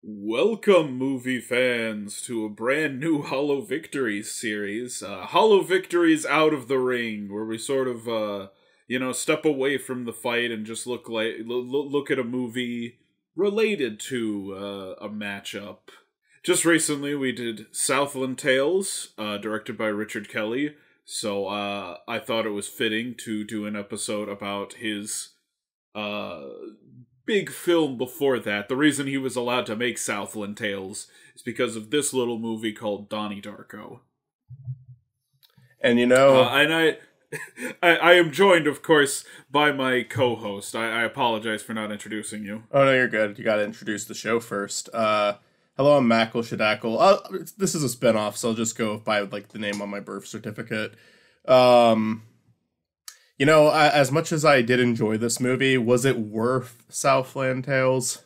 Welcome, movie fans, to a brand new Hollow Victories series. Hollow Victories Out of the Ring, where we sort of, step away from the fight and just look at a movie related to a matchup. Just recently, we did Southland Tales, directed by Richard Kelly, so I thought it was fitting to do an episode about his big film before that. The reason he was allowed to make Southland Tales is because of this little movie called Donnie Darko. And I am joined, of course, by my co-host. I apologize for not introducing you. Oh, no, you're good. You gotta introduce the show first. Hello, I'm Makal Shadackle. This is a spinoff, so I'll just go by, the name on my birth certificate. As much as I did enjoy this movie, was it worth Southland Tales?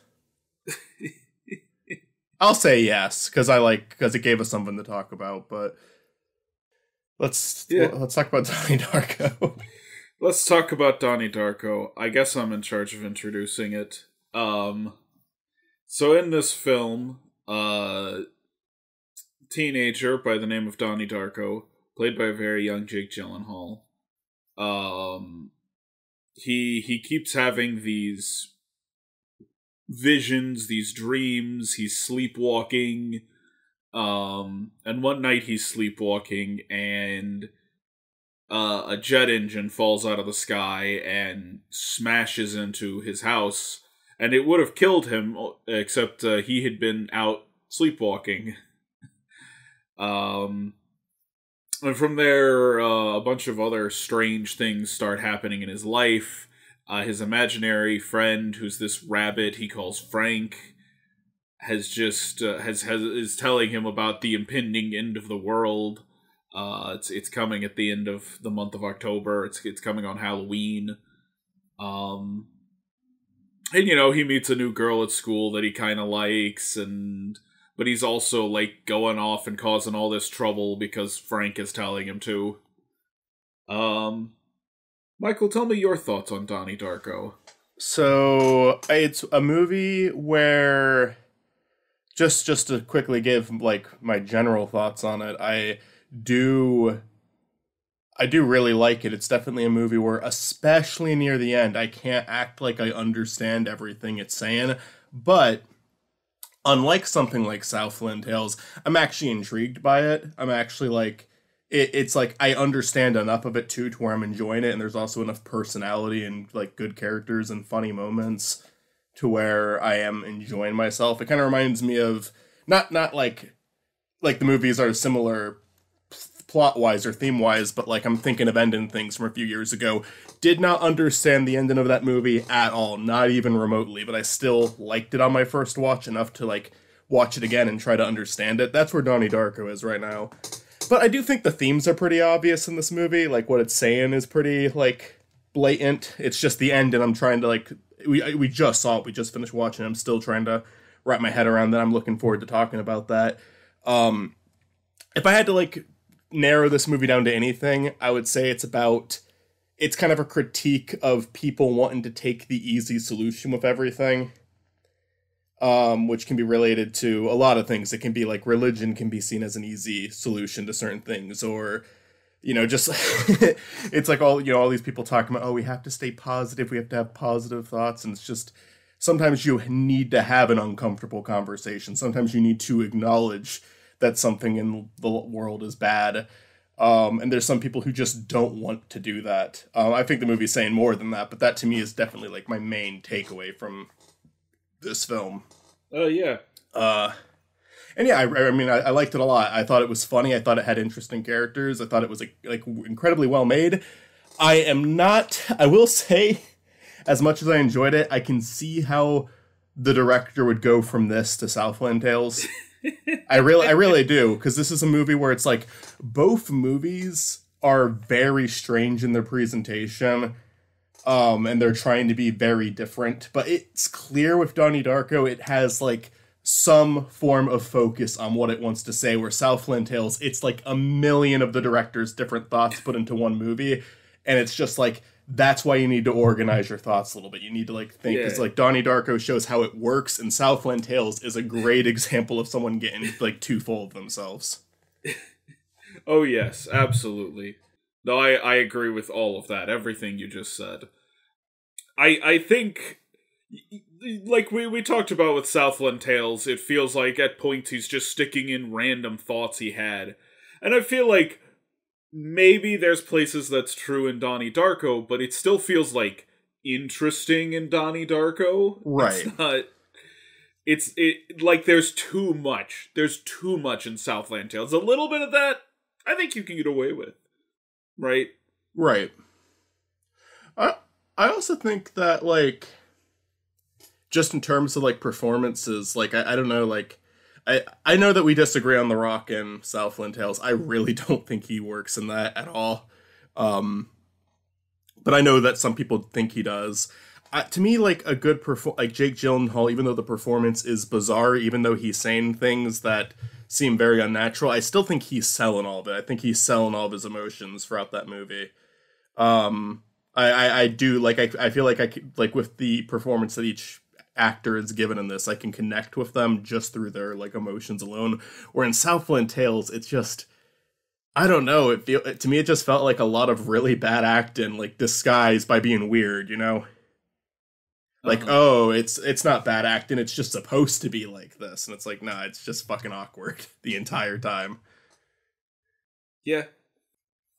I'll say yes, because it gave us something to talk about, but let's talk about Donnie Darko. Let's talk about Donnie Darko. I guess I'm in charge of introducing it. So in this film, teenager by the name of Donnie Darko, played by a very young Jake Gyllenhaal. He keeps having these visions, these dreams. He's sleepwalking. And one night he's sleepwalking and a jet engine falls out of the sky and smashes into his house, and it would have killed him except he had been out sleepwalking. And from there, a bunch of other strange things start happening in his life. His imaginary friend, who's this rabbit he calls Frank, is telling him about the impending end of the world. It's coming at the end of the month of October. It's coming on Halloween. And he meets a new girl at school that he kind of likes, but he's also, going off and causing all this trouble because Frank is telling him to. Michael, tell me your thoughts on Donnie Darko. So, it's a movie where, just to quickly give, my general thoughts on it, I do really like it. It's definitely a movie where, especially near the end, I can't act like I understand everything it's saying, but unlike something like Southland Tales, I'm actually intrigued by it. I'm actually it's I understand enough of it too to where I'm enjoying it, and there's also enough personality and good characters and funny moments to where I am enjoying myself. It kind of reminds me of not like the movies are similar plot-wise or theme-wise, but I'm thinking of Ending Things from a few years ago. Did not understand the ending of that movie at all, not even remotely, but I still liked it on my first watch enough to watch it again and try to understand it. That's where Donnie Darko is right now. But I do think the themes are pretty obvious in this movie. What it's saying is pretty blatant. It's just the end, and I'm trying to we just saw it. We just finished watching it. I'm still trying to wrap my head around that. I'm looking forward to talking about that. If I had to narrow this movie down to anything, I would say it's kind of a critique of people wanting to take the easy solution with everything, which can be related to a lot of things. It can be religion can be seen as an easy solution to certain things, or just it's all these people talking about, we have to stay positive, we have to have positive thoughts, and it's just sometimes you need to have an uncomfortable conversation. Sometimes you need to acknowledge that something in the world is bad. And there's some people who just don't want to do that. I think the movie's saying more than that, but that to me is definitely my main takeaway from this film. Oh, yeah. And yeah, I liked it a lot. I thought it was funny. I thought it had interesting characters. I thought it was incredibly well made. I will say, as much as I enjoyed it, I can see how the director would go from this to Southland Tales. I really do, because this is a movie where it's both movies are very strange in their presentation, and they're trying to be very different, but it's clear with Donnie Darko it has some form of focus on what it wants to say, where Southland Tales, it's a million of the director's different thoughts put into one movie, and it's just that's why you need to organize your thoughts a little bit. You need to like think, because like Donnie Darko shows how it works, and Southland Tales is a great example of someone getting like too full of themselves. Oh yes, absolutely. No, I agree with all of that. Everything you just said. I think, like we talked about with Southland Tales, it feels like at points he's just sticking in random thoughts he had. And I feel like maybe there's places that's true in Donnie Darko, but it still feels like interesting in Donnie Darko. Right. It's not... It like there's too much. There's too much in Southland Tales. A little bit of that, I think you can get away with. Right? Right. I also think that, like, just in terms of, like, performances, like, I don't know, like, I know that we disagree on The Rock and Southland Tales. I really don't think he works in that at all. But I know that some people think he does. To me, like, a good like Jake Gyllenhaal, even though the performance is bizarre, even though he's saying things that seem very unnatural, I still think he's selling all of it. I think he's selling all of his emotions throughout that movie. I do, like, I feel like like, with the performance that each actor is given in this, I can connect with them just through their, like, emotions alone. Where in Southland Tales, it's just, I don't know, to me it just felt like a lot of really bad acting, like, disguised by being weird, you know? Like, oh, it's not bad acting, it's just supposed to be like this. And it's like, nah, it's just fucking awkward the entire time. Yeah.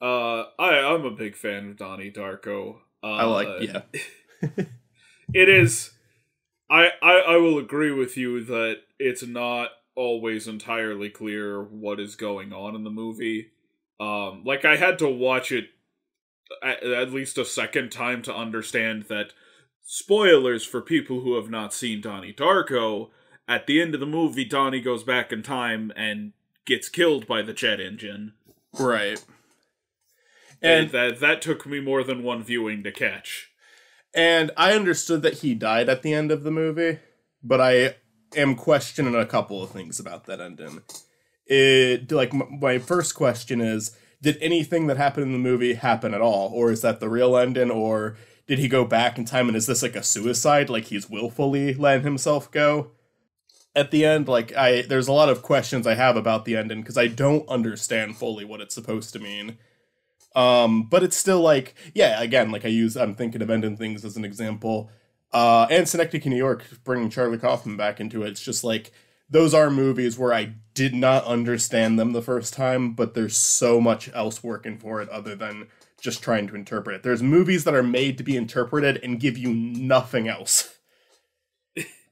I'm a big fan of Donnie Darko. Yeah. It is... I will agree with you that it's not always entirely clear what is going on in the movie. Like, I had to watch it at least a second time to understand that, spoilers for people who have not seen Donnie Darko, at the end of the movie, Donnie goes back in time and gets killed by the jet engine. Right. And that took me more than one viewing to catch. And I understood that he died at the end of the movie, but I am questioning a couple of things about that ending. My first question is, did anything that happened in the movie happen at all? Or is that the real ending? Or did he go back in time and is this like a suicide? Like he's willfully letting himself go? At the end, like, there's a lot of questions I have about the ending because I don't understand fully what it's supposed to mean. But it's still like, yeah, again, like I'm thinking of ending things as an example. And Synecdoche, New York, bringing Charlie Kaufman back into it. It's just like, those are movies where I did not understand them the first time, but there's so much else working for it other than just trying to interpret it. There's movies that are made to be interpreted and give you nothing else.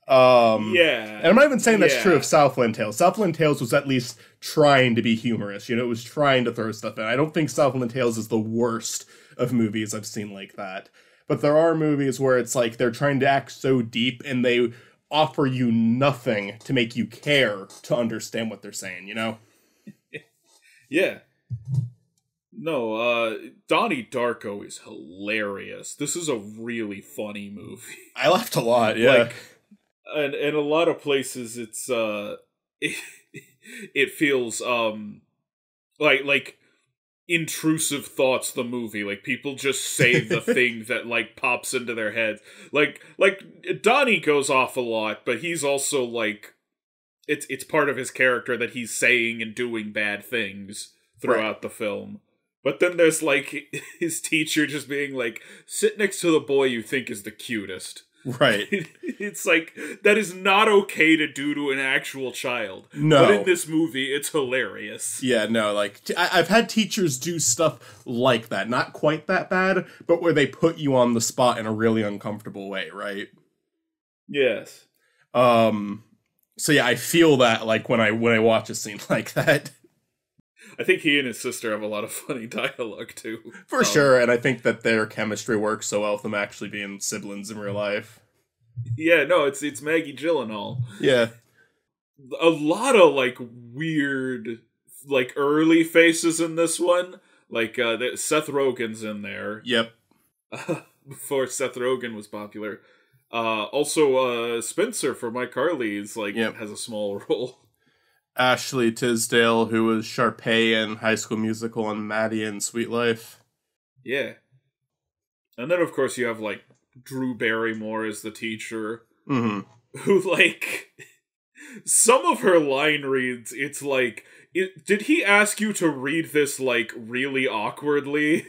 Yeah. And I'm not even saying that's true of Southland Tales. Southland Tales was at least trying to be humorous. You know, it was trying to throw stuff in. I don't think Southland Tales is the worst of movies I've seen like that. But there are movies where it's like they're trying to act so deep and they offer you nothing to make you care to understand what they're saying, you know? Yeah. No, Donnie Darko is hilarious. This is a really funny movie. I laughed a lot, yeah. Like, and in a lot of places, it's it feels like intrusive thoughts. The movie, like people just say the thing that like pops into their head. Like Donnie goes off a lot, but he's also like it's part of his character that he's saying and doing bad things throughout the film. But then there's like his teacher just being like, sit next to the boy you think is the cutest. Right. It's like, that is not okay to do to an actual child. No. But in this movie, it's hilarious. Yeah, no, like, I've had teachers do stuff like that. Not quite that bad, but where they put you on the spot in a really uncomfortable way, right? Yes. So yeah, I feel that, like, when I watch a scene like that. I think he and his sister have a lot of funny dialogue, too. For sure, and I think that their chemistry works so well with them actually being siblings in real life. Yeah, no, it's Maggie Gyllenhaal. Yeah. A lot of, like, weird, like, early faces in this one. Like, Seth Rogen's in there. Yep. Before Seth Rogen was popular. Also, Spencer from iCarly is, like, has a small role. Ashley Tisdale, who was Sharpay in High School Musical, and Maddie in Sweet Life. Yeah. And then, of course, you have, like, Drew Barrymore as the teacher, Mm-hmm. who, like, some of her line reads, it's like, did he ask you to read this, like, really awkwardly?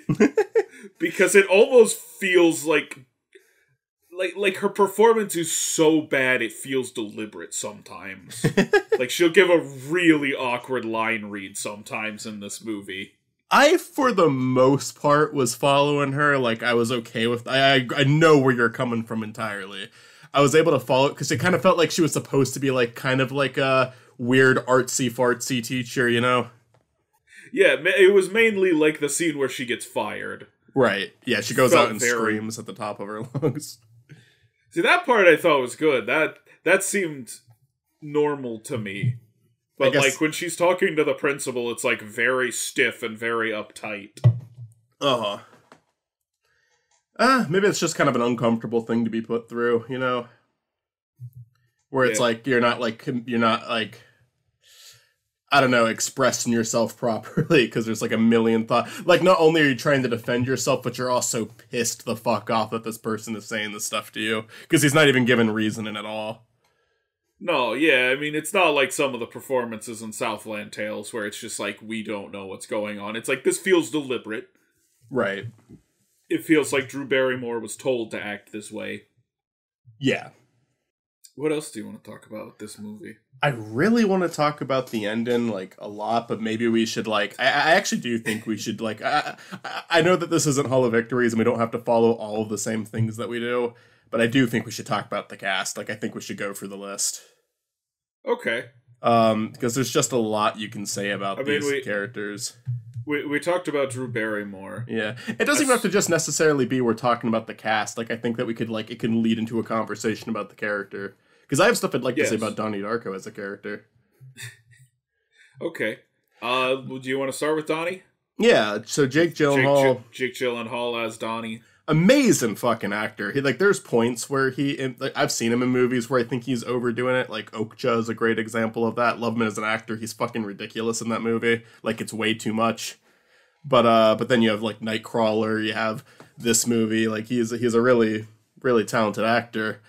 Because it almost feels like her performance is so bad it feels deliberate sometimes. Like, she'll give a really awkward line read sometimes in this movie. I, for the most part, was following her. Like, I was okay with... I know where you're coming from entirely. I was able to follow it because it kind of felt like she was supposed to be, like, kind of like a weird artsy-fartsy teacher, you know? Yeah, it was mainly, like, the scene where she gets fired. Right. Yeah, she goes out and screams at the top of her lungs. See, that part I thought was good. That seemed normal to me. But, like, when she's talking to the principal, it's, like, very stiff and very uptight. Uh-huh. Maybe it's just kind of an uncomfortable thing to be put through, you know? Where it's like, you're not, I don't know, expressing yourself properly, because there's, like, a million thoughts. Like, not only are you trying to defend yourself, but you're also pissed the fuck off that this person is saying this stuff to you, because he's not even given reasoning at all. No, yeah, I mean, it's not like some of the performances in Southland Tales, where it's just like, we don't know what's going on. It's like, this feels deliberate. Right. It feels like Drew Barrymore was told to act this way. Yeah. What else do you want to talk about with this movie? I really want to talk about the ending, like, a lot, but maybe we should, like... I actually do think we should, like... I know that this isn't Hall of Victories, and we don't have to follow all of the same things that we do, but I do think we should talk about the cast. Like, I think we should go through the list. Okay. Because there's just a lot you can say about these characters. We talked about Drew Barrymore. Yeah. It doesn't even have to just necessarily be we're talking about the cast. Like, I think that we could, like, it can lead into a conversation about the character. Because I have stuff I'd like to say about Donnie Darko as a character. Okay. Do you want to start with Donnie? Yeah, so Jake Gyllenhaal... Jake Gyllenhaal as Donnie. Amazing fucking actor. He, like, there's points where I've seen him in movies where I think he's overdoing it. Like, Okja is a great example of that. Love him as an actor. He's fucking ridiculous in that movie. Like, it's way too much. But then you have, like, Nightcrawler. You have this movie. Like, he's a really, really talented actor.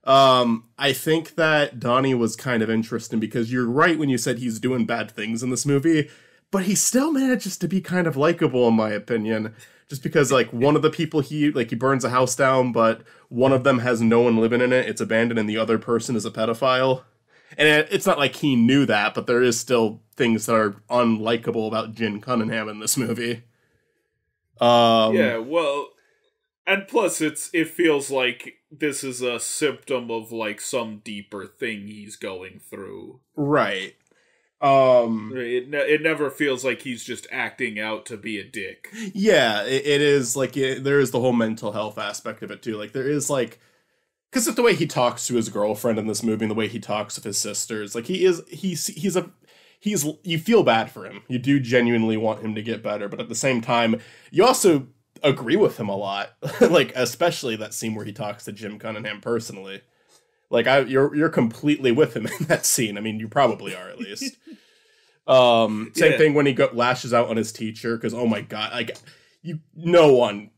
I think that Donnie was kind of interesting because you're right when you said he's doing bad things in this movie, but he still manages to be kind of likable, in my opinion. Just because, like, one of the people he burns a house down, but one of them has no one living in it, it's abandoned, and the other person is a pedophile. And it's not like he knew that, but there is still things that are unlikable about Jin Cunningham in this movie. Yeah, well, and plus it feels like this is a symptom of, like, some deeper thing he's going through. Right. It never feels like he's just acting out to be a dick. Yeah, it is, like, there is the whole mental health aspect of it, too. Like, there is, like... Because of the way he talks to his girlfriend in this movie and the way he talks with his sisters, like, you feel bad for him. You do genuinely want him to get better, but at the same time, you also agree with him a lot. Like, especially that scene where he talks to Jim Cunningham personally. Like, you're completely with him in that scene. I mean, you probably are, at least. Same thing when he lashes out on his teacher, because, oh my god, like, no one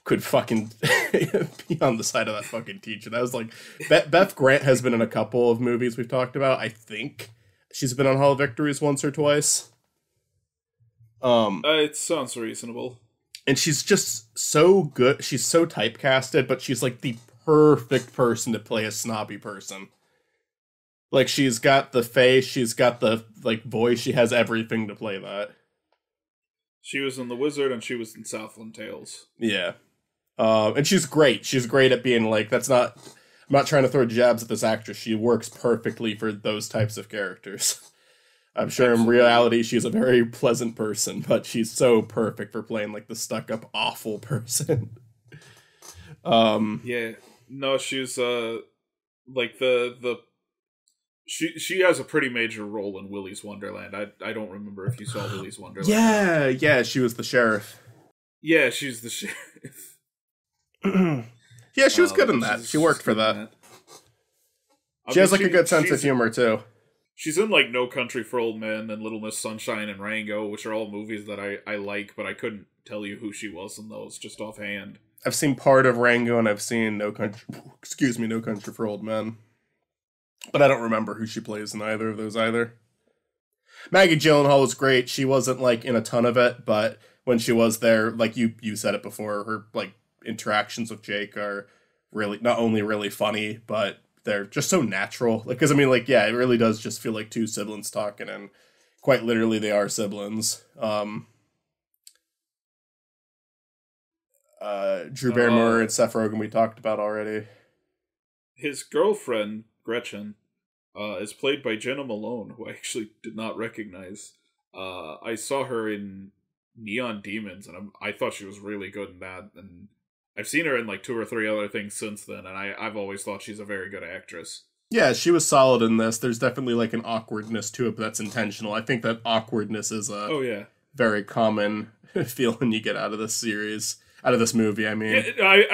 could fucking be on the side of that fucking teacher. That was like... Beth Grant has been in a couple of movies we've talked about, I think. She's been on Hall of Victories once or twice. It sounds reasonable. And she's just so good. She's so typecasted, but she's, like, the perfect person to play a snobby person. Like, she's got the face, she's got the, like, voice, she has everything to play that. She was in The Wizard, and she was in Southland Tales. Yeah. And she's great. She's great at being, like, I'm not trying to throw jabs at this actress. She works perfectly for those types of characters. I'm sure Absolutely. In reality she's a very pleasant person, but she's so perfect for playing, like, the stuck-up awful person. Yeah. No, she's, like, She has a pretty major role in Willy's Wonderland. I don't remember if you saw Willy's Wonderland. Yeah, she was the sheriff. Yeah, she's the sheriff. Yeah, she was good in that. She worked for that. She has, like, a good sense of humor, too. She's in, like, No Country for Old Men and Little Miss Sunshine and Rango, which are all movies that I like, but I couldn't tell you who she was in those, just offhand. I've seen part of Rango, and I've seen No Country. Excuse me, No Country for Old Men. But I don't remember who she plays in either of those either. Maggie Gyllenhaal was great. She wasn't like in a ton of it, but when she was there, like you said it before, her like interactions with Jake are really not only really funny, but they're just so natural. Like, because I mean, like, yeah, it really does just feel like two siblings talking, and quite literally, they are siblings. Drew Barrymore and Seth Rogen we talked about already. His girlfriend Gretchen is played by Jenna Malone, who I actually did not recognize. I saw her in Neon Demons, and I thought she was really good in that. And I've seen her in like 2 or 3 other things since then, and I've always thought she's a very good actress. Yeah, she was solid in this. There's definitely like an awkwardness to it, but that's intentional. I think that awkwardness is a very common feeling you get out of this series, out of this movie. I mean, yeah,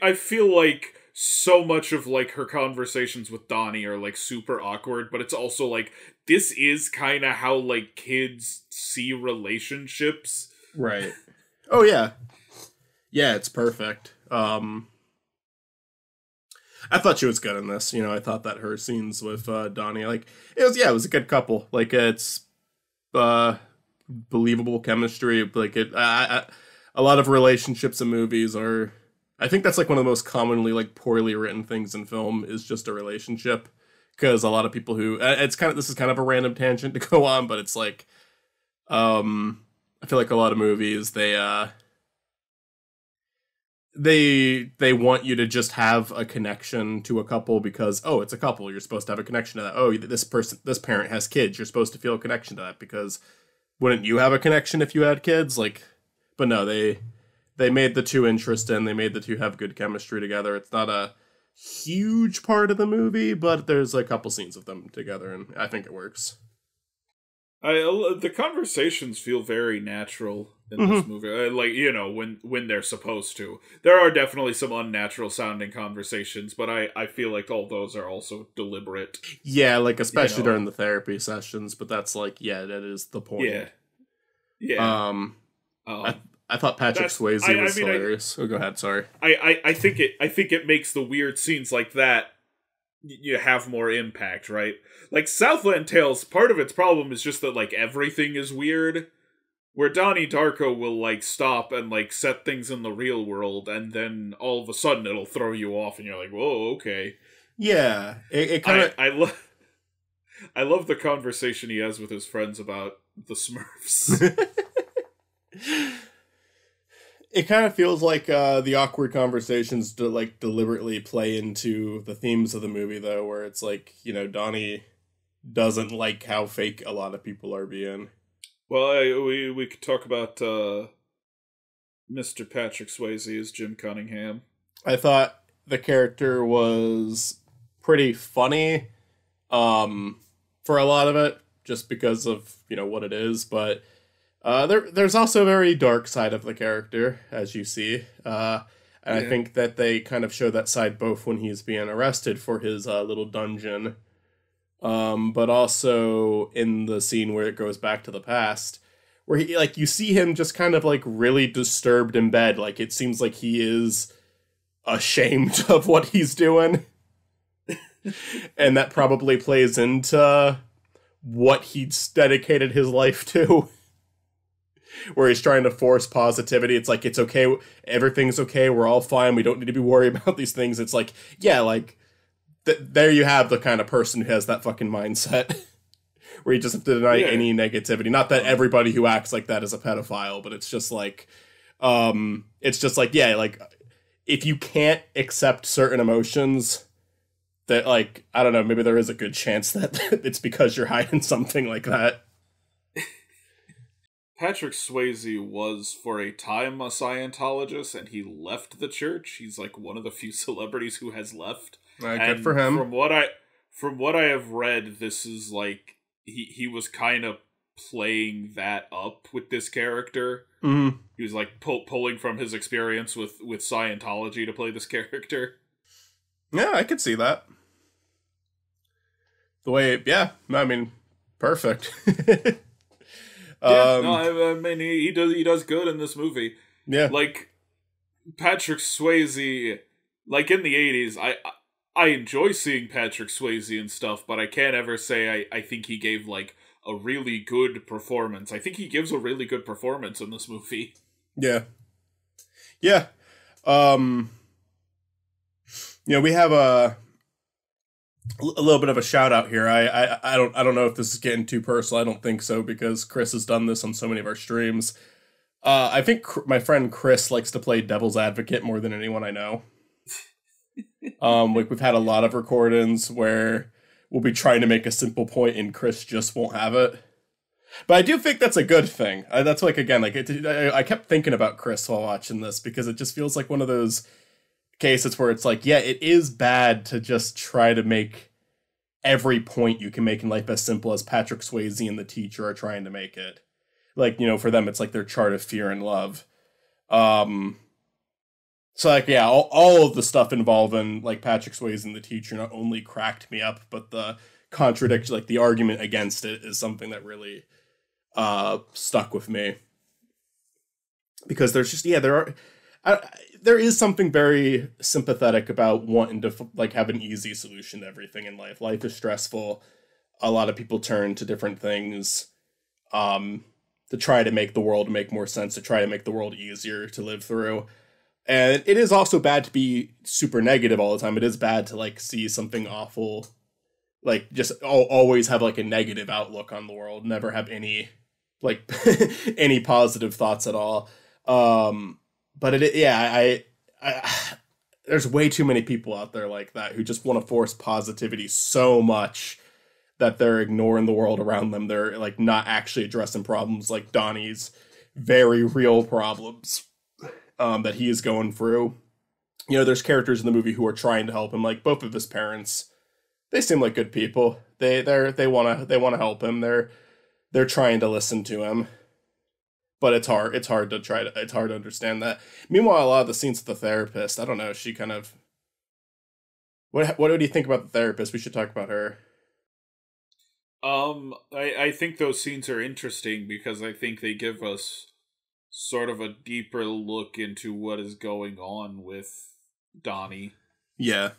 I feel like so much of like her conversations with Donnie are like super awkward, but it's also like this is kind of how like kids see relationships, right? Oh yeah, yeah, it's perfect. I thought she was good in this. You know, I thought that her scenes with Donnie, like it was a good couple. Like it's believable chemistry. Like a lot of relationships in movies are. I think that's like one of the most commonly like poorly written things in film is just a relationship, because a lot of people who this is kind of a random tangent to go on, but it's like I feel like a lot of movies they want you to just have a connection to a couple because it's a couple, you're supposed to have a connection to that. This parent has kids, you're supposed to feel a connection to that, because wouldn't you have a connection if you had kids? Like, but no, they made the two interesting. They made the two have good chemistry together. It's not a huge part of the movie, but there's a couple scenes of them together, and I think it works. The conversations feel very natural in this movie. Like, you know, when they're supposed to. There are definitely some unnatural sounding conversations, but I feel like all those are also deliberate. Yeah, like especially during the therapy sessions, but that's like, yeah, that is the point. Yeah. Yeah. I thought Patrick Swayze was hilarious. Go ahead, sorry. I think it makes the weird scenes like that you have more impact, right? Like Southland Tales, part of its problem is just that like everything is weird. Where Donnie Darko will like stop and like set things in the real world, and then all of a sudden it'll throw you off, and you're like, "Whoa, okay." Yeah, it kind of. I love the conversation he has with his friends about the Smurfs. It kind of feels like the awkward conversations deliberately play into the themes of the movie, though, where it's like, you know, Donnie doesn't like how fake a lot of people are being. Well, we could talk about Mr. Patrick Swayze as Jim Cunningham. I thought the character was pretty funny for a lot of it, just because of, you know, what it is, but there's also a very dark side of the character, as you see. And I think that they kind of show that side both when he's being arrested for his little dungeon, but also in the scene where it goes back to the past, where he, like, you see him just kind of, like, really disturbed in bed. Like, it seems like he is ashamed of what he's doing. And that probably plays into what he's dedicated his life to. Where he's trying to force positivity. It's like, it's okay, everything's okay, we're all fine, we don't need to be worried about these things. It's like, yeah, like, there you have the kind of person who has that fucking mindset. Where you just have to deny any negativity. Not that everybody who acts like that is a pedophile, but it's just like, yeah, like, if you can't accept certain emotions, that, like, I don't know, maybe there is a good chance that it's because you're hiding something like that. Patrick Swayze was for a time a Scientologist, and he left the church. He's like one of the few celebrities who has left. Good for him. From what I have read, this is like he was kind of playing that up with this character. Mm-hmm. He was like pulling from his experience with Scientology to play this character. Yeah, I could see that. The way, yeah, I mean, perfect. I mean, he does good in this movie. Yeah, like Patrick Swayze, like in the 80s, I enjoy seeing Patrick Swayze and stuff, but I can't ever say I think he gave like a really good performance. I think he gives a really good performance in this movie. Yeah. Yeah. Um, we have a little bit of a shout out here. I don't know if this is getting too personal. I don't think so because Chris has done this on so many of our streams. I think my friend Chris likes to play devil's advocate more than anyone I know. Like we've had a lot of recordings where we'll be trying to make a simple point and Chris just won't have it. But I do think that's a good thing. That's like again, like I kept thinking about Chris while watching this because it just feels like one of those cases where it's like, yeah, it is bad to just try to make every point you can make in life as simple as Patrick Swayze and the teacher are trying to make it. Like, for them, it's like their chart of fear and love. So like, yeah, all of the stuff involving like Patrick Swayze and the teacher not only cracked me up, but the contradiction, like the argument against it is something that really stuck with me. Because there's just, yeah, there is something very sympathetic about wanting to like have an easy solution to everything in life. Life is stressful. A lot of people turn to different things to try to make the world make more sense, to try to make the world easier to live through. And it is also bad to be super negative all the time. It is bad to like see something awful, like just always have like a negative outlook on the world, never have any like any positive thoughts at all. But I there's way too many people out there like that who just want to force positivity so much that they're ignoring the world around them. They're like not actually addressing problems like Donnie's very real problems that he is going through. There's characters in the movie who are trying to help him, like both of his parents. They seem like good people. They want to help him. They're trying to listen to him. But it's hard to understand that. Meanwhile, a lot of the scenes with the therapist, I don't know, she kind of what do you think about the therapist? We should talk about her. I think those scenes are interesting because I think they give us sort of a deeper look into what is going on with Donnie. Yeah,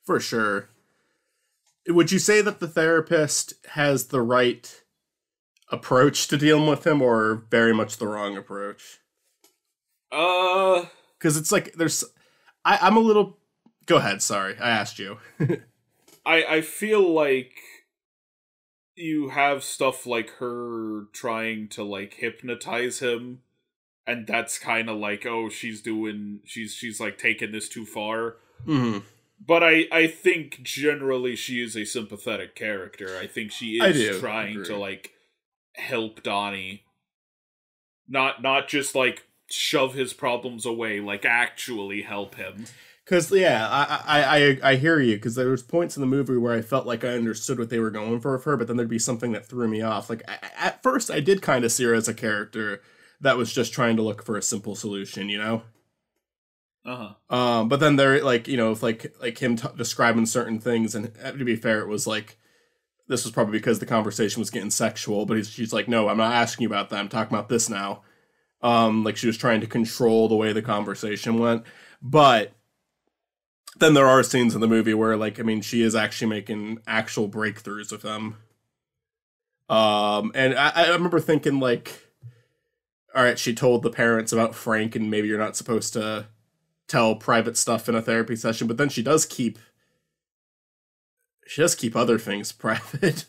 for sure. Would you say that the therapist has the right approach to dealing with him or very much the wrong approach? Because it's like I'm a little... Go ahead, sorry, I asked you. I feel like you have stuff like her trying to like hypnotize him, and that's kind of like, oh, she's like taking this too far. Mm-hmm. But I think generally she is a sympathetic character. I think she is trying to like help Donnie, not just like shove his problems away, like actually help him. Because yeah, I hear you. Because there was points in the movie where I felt like I understood what they were going for with her, but then there'd be something that threw me off. Like at first, I did kind of see her as a character that was just trying to look for a simple solution, But then there, like, like him describing certain things, and to be fair, it was like this was probably because the conversation was getting sexual. But she's like, no, I'm not asking you about that. I'm talking about this now. Like she was trying to control the way the conversation went, but then there are scenes in the movie where, like, I mean, she is actually making actual breakthroughs with them. And I remember thinking, like, all right, she told the parents about Frank, and maybe you're not supposed to tell private stuff in a therapy session, but then she does keep other things private.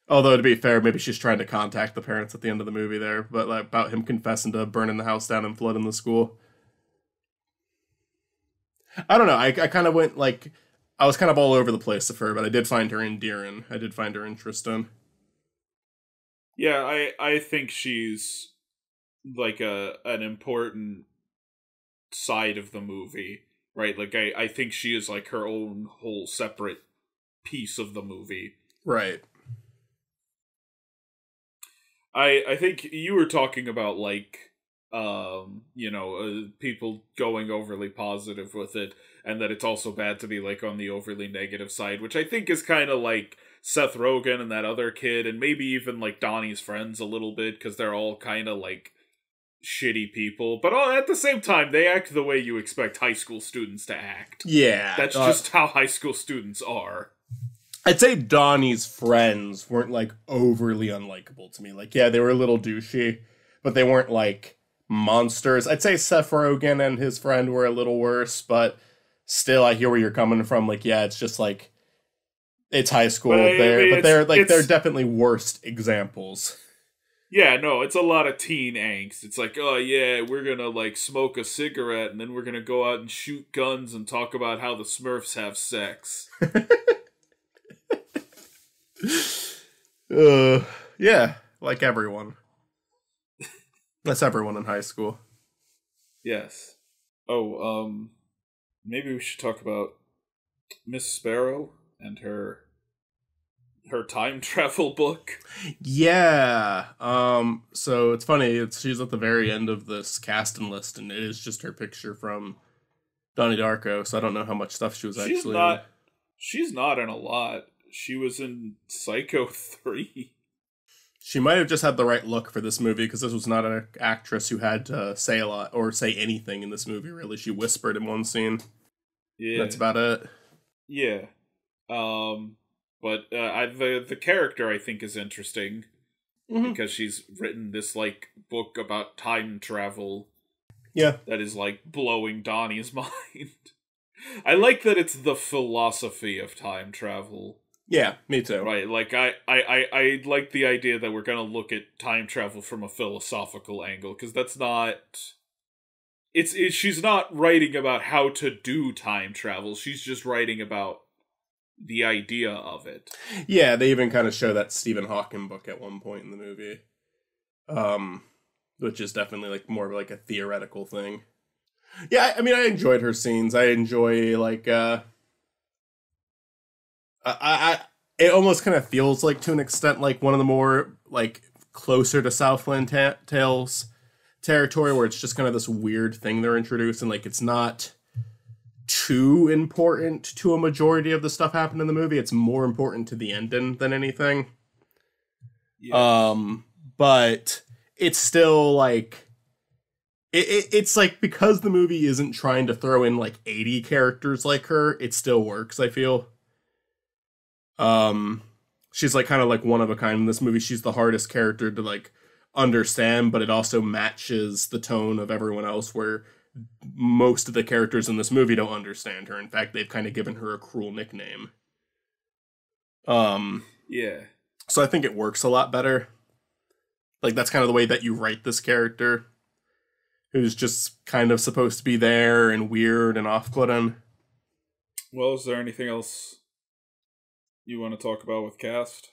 Although, to be fair, maybe she's trying to contact the parents at the end of the movie there, but like, about him confessing to burning the house down and flooding the school. I don't know. I kind of went, like, I was kind of all over the place with her, but I did find her endearing. I did find her interesting. Yeah, I think she's like an important side of the movie, right? Like I think she is like her own whole separate piece of the movie. Right. I think you were talking about like people going overly positive with it, and that it's also bad to be like on the overly negative side, which I think is kind of like Seth Rogen and that other kid, and maybe even like Donnie's friends a little bit, because they're all kind of like shitty people, but at the same time, they act the way you expect high school students to act. Yeah. That's just how high school students are. I'd say Donnie's friends weren't, like, overly unlikable to me. Like, yeah, they were a little douchey, but they weren't, like, monsters. I'd say Seth Rogen and his friend were a little worse, but still, I hear where you're coming from. Like, yeah, it's just, like, it's high school. They're definitely worst examples. Yeah, no, it's a lot of teen angst. It's like, oh yeah, we're gonna like smoke a cigarette and then we're gonna go out and shoot guns and talk about how the Smurfs have sex. Yeah, like everyone. That's everyone in high school. Yes. Oh, maybe we should talk about Miss Sparrow and her time travel book. Yeah. So it's funny, she's at the very end of this casting list, and it is just her picture from Donnie Darko, so I don't know how much stuff she was in. She's not in a lot. She was in Psycho 3. She might have just had the right look for this movie, because this was not an actress who had to say a lot, or say anything in this movie, really. She whispered in one scene. Yeah. That's about it. Yeah. But the character, I think, is interesting. Mm-hmm. Because she's written this, like, book about time travel. Yeah. That is, like, blowing Donnie's mind. I like that it's the philosophy of time travel. Yeah, me too. Right, like, I like the idea that we're gonna look at time travel from a philosophical angle, because that's not... She's not writing about how to do time travel, she's just writing about the idea of it. Yeah, they even kind of show that Stephen Hawking book at one point in the movie. Which is definitely, like, more of, like, a theoretical thing. Yeah, I mean, I enjoyed her scenes. I enjoy, like, it almost kind of feels like, to an extent, like one of the more, like, closer to Southland Tales territory, where it's just kind of this weird thing they're introducing. Like, it's not too important to a majority of the stuff happening in the movie. It's more important to the ending than anything. Yes. But it's still, like, it's like, because the movie isn't trying to throw in, like, 80 characters like her, it still works, I feel. She's, like, kind of like one of a kind in this movie. She's the hardest character to, like, understand, but it also matches the tone of everyone else, where most of the characters in this movie don't understand her. In fact, they've kind of given her a cruel nickname. Yeah. So I think it works a lot better. Like, that's kind of the way that you write this character, who's just kind of supposed to be there and weird and off-putting. Well, is there anything else you want to talk about with cast?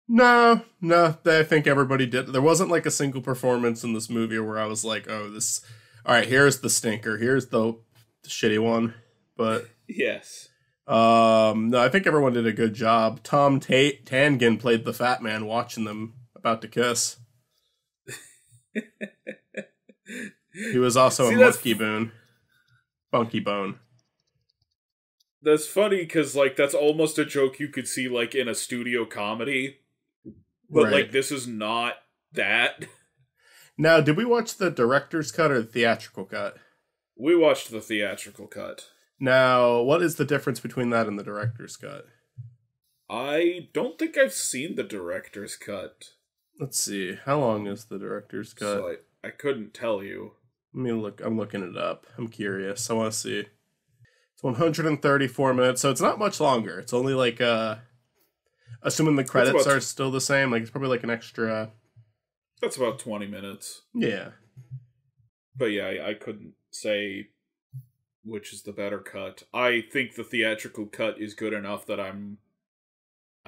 No, I think everybody did. There wasn't, like, a single performance in this movie where I was like, oh, this... Alright, here's the stinker. Here's the shitty one. But... Yes. No, I think everyone did a good job. Tom Tangen played the fat man watching them about to kiss. He was also a Bunky Bone. That's funny, because, like, that's almost a joke you could see, like, in a studio comedy. But, right. Like, this is not that. Now, did we watch the director's cut or the theatrical cut? We watched the theatrical cut. Now, what is the difference between that and the director's cut? I don't think I've seen the director's cut. Let's see. How long is the director's cut? So I couldn't tell you. Let me look. I'm looking it up. I'm curious. I want to see. It's 134 minutes, so it's not much longer. It's only like, assuming the credits are still the same, like, it's probably like an extra... That's about 20 minutes. Yeah. But yeah, I couldn't say which is the better cut. I think the theatrical cut is good enough that I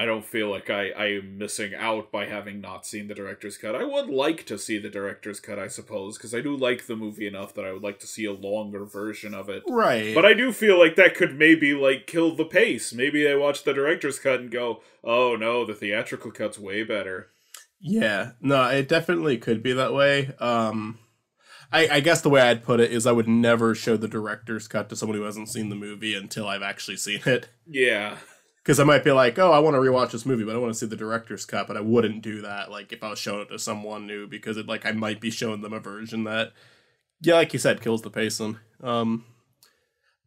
don't feel like I am missing out by having not seen the director's cut. I would like to see the director's cut, I suppose, because I do like the movie enough that I would like to see a longer version of it. Right. But I do feel like that could maybe, like, kill the pace. Maybe I watch the director's cut and go, oh no, the theatrical cut's way better. Yeah. No, it definitely could be that way. I guess the way I'd put it is I would never show the director's cut to someone who hasn't seen the movie until I've actually seen it. Yeah. Because I might be like, oh, I want to rewatch this movie, but I want to see the director's cut, but I wouldn't do that, like, if I was showing it to someone new, because it, like, I might be showing them a version that, yeah, like you said, kills the pacing.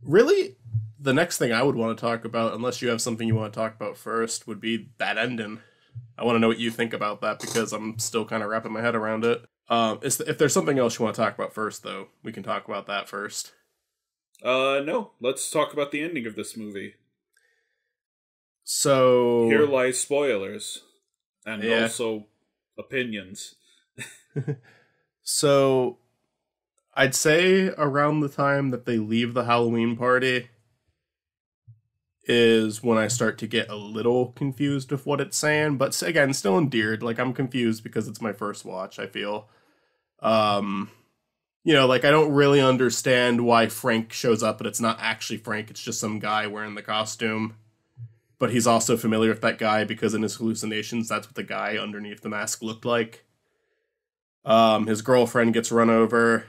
Really, the next thing I would want to talk about, unless you have something you want to talk about first, would be that ending. I want to know what you think about that, because I'm still kind of wrapping my head around it. If there's something else you want to talk about first, though, we can talk about that first. No. Let's talk about the ending of this movie. So... Here lies spoilers. And Yeah. also opinions. So... I'd say around the time that they leave the Halloween party is when I start to get a little confused with what it's saying, but again, still endeared. Like, I'm confused because it's my first watch, I feel. Like, I don't really understand why Frank shows up, but it's not actually Frank, it's just some guy wearing the costume. But he's also familiar with that guy because in his hallucinations, that's what the guy underneath the mask looked like. His girlfriend gets run over.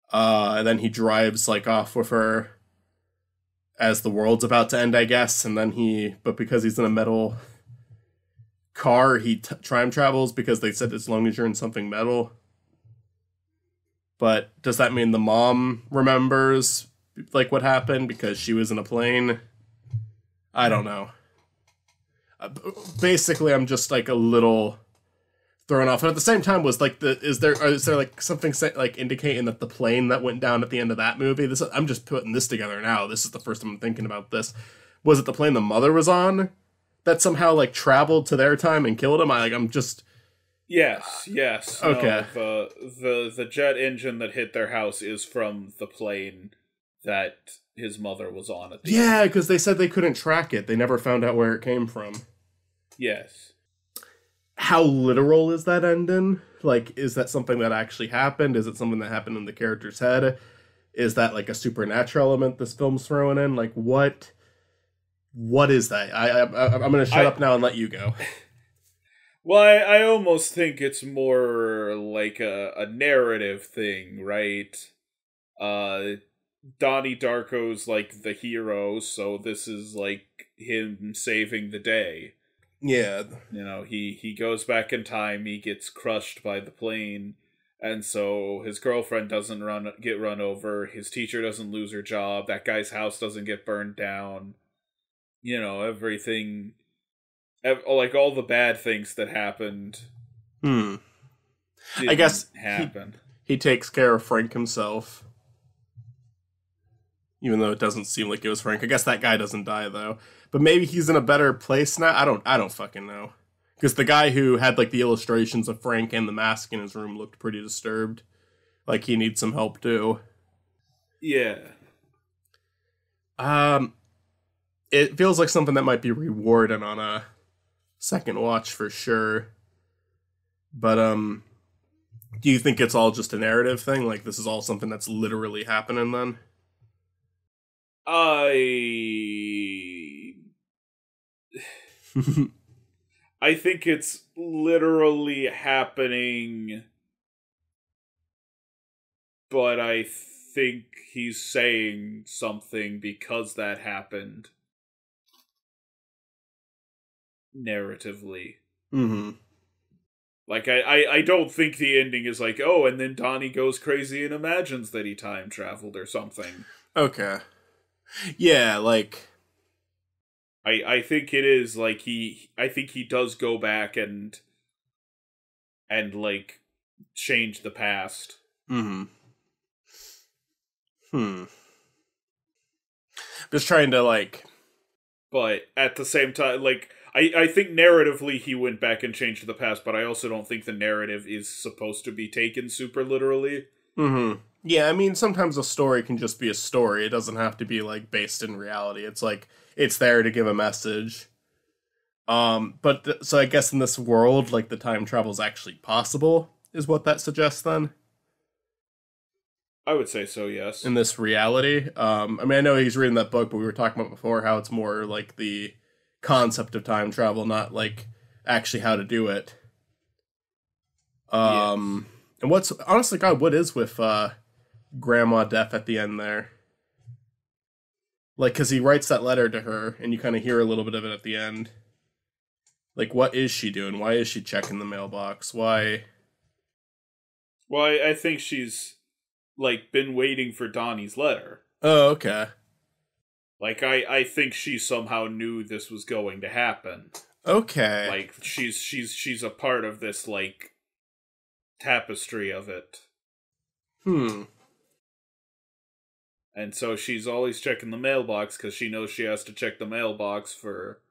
And then he drives, like, off with her as the world's about to end, I guess. And then but because he's in a metal car, he time travels because they said as long as you're in something metal. But does that mean the mom remembers, like, what happened because she was in a plane? I don't know. Basically, I'm just, like, a little thrown off, and at the same time was like, is there like something like indicating that the plane that went down at the end of that movie, I'm just putting this together now, this is the first time I'm thinking about this, was it the plane the mother was on that somehow, like, traveled to their time and killed him? I'm just... Yes. Okay. No, the jet engine that hit their house is from the plane that his mother was on at the end. Because they said they couldn't track it, they never found out where it came from. Yes. How literal is that ending? Like, is that something that actually happened? Is it something that happened in the character's head? Is that, like, a supernatural element this film's throwing in? Like, what is that? I'm going to shut up now and let you go. Well, I almost think it's more like a narrative thing, right? Donnie Darko's, like, the hero, so this is, like, him saving the day. Yeah. He goes back in time, he gets crushed by the plane, and so his girlfriend doesn't get run over, his teacher doesn't lose her job, that guy's house doesn't get burned down. Everything, like, all the bad things that happened. I guess happen. He takes care of Frank himself. Even though it doesn't seem like it was Frank. I guess that guy doesn't die, though. But maybe he's in a better place now? I don't fucking know. Because the guy who had, like, the illustrations of Frank and the mask in his room looked pretty disturbed. Like, he needs some help, too. Yeah. It feels like something that might be rewarded on a second watch for sure. But, do you think it's all just a narrative thing? Like, this is all something that's literally happening, then? I think it's literally happening, but I think he's saying something because that happened narratively. Mm-hmm. Like, I don't think the ending is like, oh, and then Donnie goes crazy and imagines that he time traveled or something. Okay. Yeah, like... I think it is, like, I think he does go back and like, change the past. Mm-hmm. Just trying to, like... But at the same time, like, I think narratively he went back and changed the past, but I also don't think the narrative is supposed to be taken super literally. Mm-hmm. Yeah, I mean, sometimes a story can just be a story. It doesn't have to be, like, based in reality. It's like, it's there to give a message. So I guess in this world, like, the time travel is actually possible, is what that suggests then? I would say so, yes. In this reality. I mean, I know he's reading that book, but we were talking about before how it's more like the concept of time travel, not, like, actually how to do it. Yes. And what's, honestly, God, what is with, Grandma Death at the end there? Like, because he writes that letter to her, and you kind of hear a little bit of it at the end. Like, what is she doing? Why is she checking the mailbox? Why? Well, I think she's, like, been waiting for Donnie's letter. Oh, okay. Like, I think she somehow knew this was going to happen. Okay. Like, she's a part of this, like, tapestry of it. And so she's always checking the mailbox because she knows she has to check the mailbox for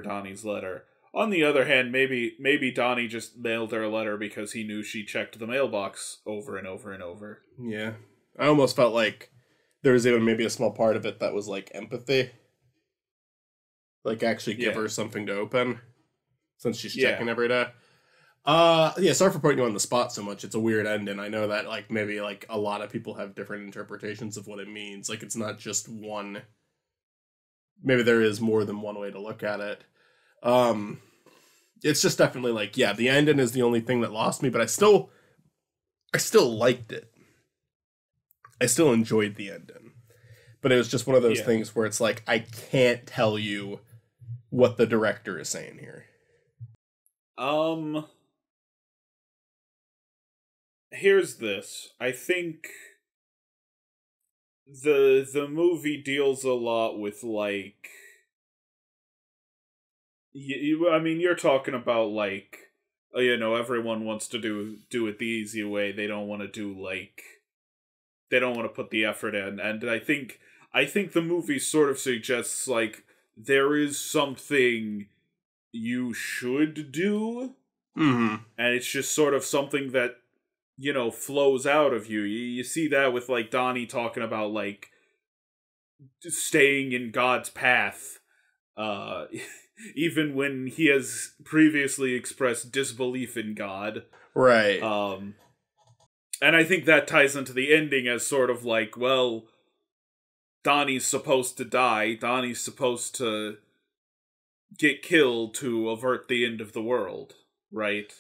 Donnie's letter. On the other hand, maybe Donnie just mailed her a letter because he knew she checked the mailbox over and over and over. Yeah. I almost felt like there was even maybe a small part of it that was like empathy. Like actually give her something to open since she's checking every day. Sorry for putting you on the spot so much. It's a weird ending. I know that like maybe like a lot of people have different interpretations of what it means. Like it's not just one. Maybe there is more than one way to look at it. It's just definitely like, yeah, the ending is the only thing that lost me, but I still liked it. I still enjoyed the ending. But it was just one of those things where it's like, I can't tell you what the director is saying here. Here's this. I think the movie deals a lot with, like, I mean, you're talking about, like, everyone wants to do it the easy way. They don't want to do, like, they don't want to put the effort in. And I think the movie sort of suggests, like, there is something you should do. Mm-hmm. And it's just sort of something that, flows out of you. You see that with, like, Donnie talking about, like, staying in God's path. Even when he has previously expressed disbelief in God. Right. And I think that ties into the ending as sort of like, well, Donnie's supposed to die. Donnie's supposed to get killed to avert the end of the world, right?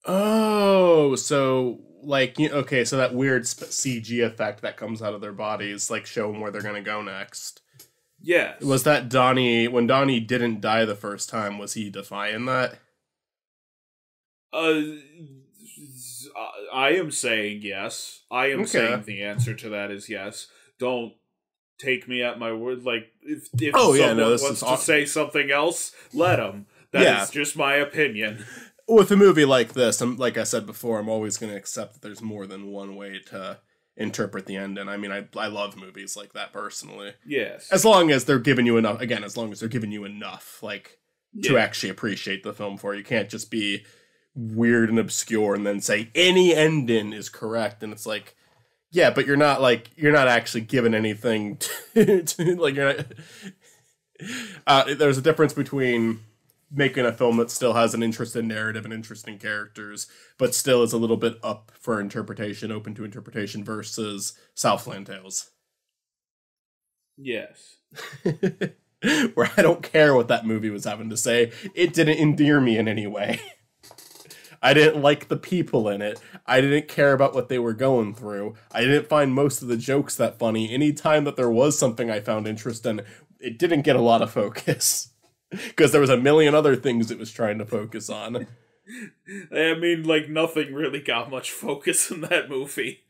Oh, so like, okay, so that weird CG effect that comes out of their bodies, like showing where they're gonna go next. Yes. Was that Donnie, when Donnie didn't die the first time, was he defying that? I am saying yes. I am saying the answer to that is yes. Don't take me at my word. Like, if someone wants to say something else, let them. That is just my opinion. With a movie like this, like I said before, I'm always going to accept that there's more than one way to interpret the ending. I mean, I love movies like that personally. Yes. As long as they're giving you enough, like, to actually appreciate the film for. You can't just be weird and obscure and then say any ending is correct. And it's like, yeah, but you're not actually given anything to like, you're not, there's a difference between making a film that still has an interesting narrative and interesting characters, but still is a little bit up for interpretation, open to interpretation, versus Southland Tales. Yes. Where I don't care what that movie was having to say. It didn't endear me in any way. I didn't like the people in it. I didn't care about what they were going through. I didn't find most of the jokes that funny. Anytime that there was something I found interesting, it didn't get a lot of focus. Because there was a million other things it was trying to focus on. I mean, like, nothing really got much focus in that movie.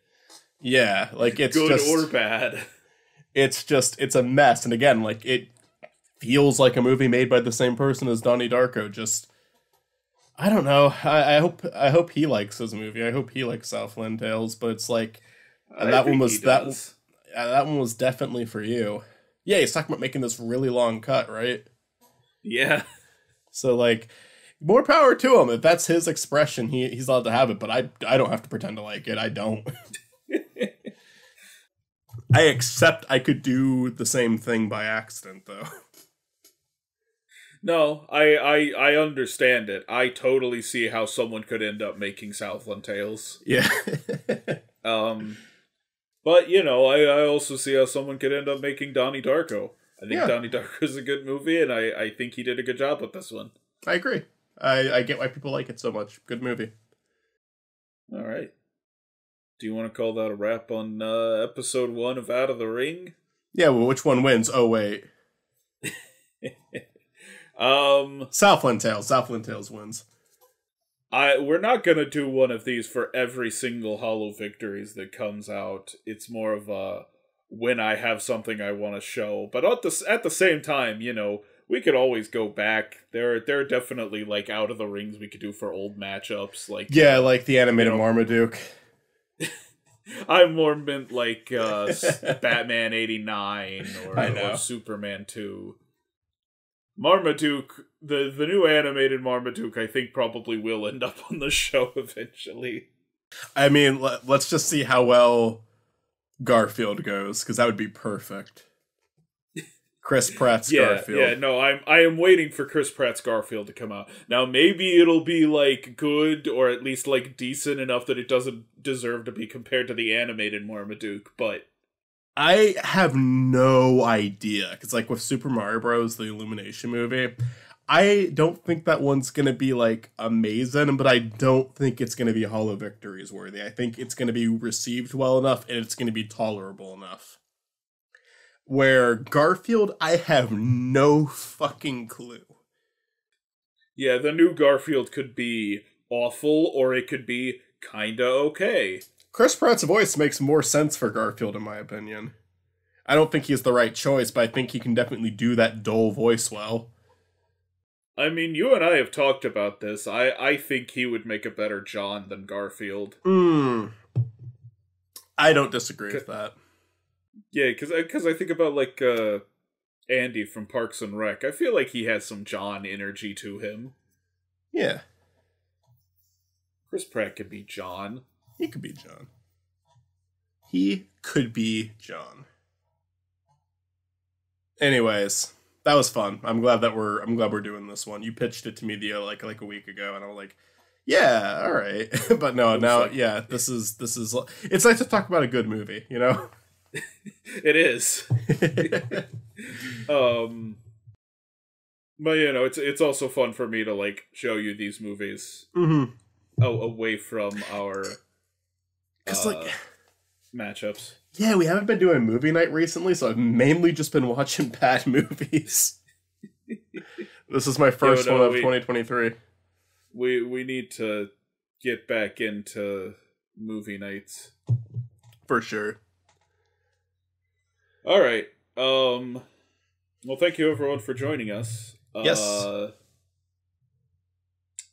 Yeah, like, it's good or bad. It's a mess. And again, like, it feels like a movie made by the same person as Donnie Darko. Just, I don't know. I hope he likes his movie. I hope he likes Southland Tales. But it's like, that one was definitely for you. Yeah, he's talking about making this really long cut, right? Yeah. So, like, more power to him. If that's his expression, he's allowed to have it, but I don't have to pretend to like it. I don't. I accept I could do the same thing by accident, though. No, I understand it. I totally see how someone could end up making Southland Tales. Yeah. But, I also see how someone could end up making Donnie Darko. I think Donnie Darko is a good movie, and I think he did a good job with this one. I agree. I get why people like it so much. Good movie. All right. Do you want to call that a wrap on episode 1 of Out of the Ring? Yeah, well, which one wins? Oh, wait. Southland Tales. Southland Tales wins. We're not gonna do one of these for every single Hollow Victories that comes out. It's more of a when I have something I want to show. But at the same time, we could always go back. There are definitely like out of the rings we could do for old matchups. Like like the animated Marmaduke. I'm more meant like Batman '89 or Superman 2. Marmaduke, the new animated Marmaduke, I think probably will end up on the show eventually. I mean, let's just see how well Garfield goes, because that would be perfect. Chris Pratt's Garfield. Yeah, no, I am waiting for Chris Pratt's Garfield to come out. Now, maybe it'll be, like, good, or at least, like, decent enough that it doesn't deserve to be compared to the animated Marmaduke, but... I have no idea, because, like, with Super Mario Bros., the Illumination movie, I don't think that one's gonna be, like, amazing, but I don't think it's gonna be Hollow Victories worthy. I think it's gonna be received well enough, and it's gonna be tolerable enough. Where Garfield, I have no fucking clue. Yeah, the new Garfield could be awful, or it could be kinda okay. Chris Pratt's voice makes more sense for Garfield, in my opinion. I don't think he's the right choice, but I think he can definitely do that dull voice well. I mean, you and I have talked about this. I think he would make a better John than Garfield. I don't disagree with that. Yeah, because I think about, like, Andy from Parks and Rec. I feel like he has some John energy to him. Yeah. Chris Pratt could be John. He could be John. He could be John. Anyways, that was fun. I'm glad we're doing this one. You pitched it to me like a week ago, and I was like, yeah, all right. But no, now this is it's nice to talk about a good movie, you know? It is. But it's also fun for me to like show you these movies away from our matchups. Yeah, we haven't been doing movie night recently, so I've mainly just been watching bad movies. This is my first one of 2023. We need to get back into movie nights. For sure. All right. Well, thank you everyone for joining us. Yes.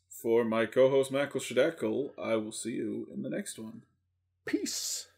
For my co-host Makal, I will see you in the next one. Peace.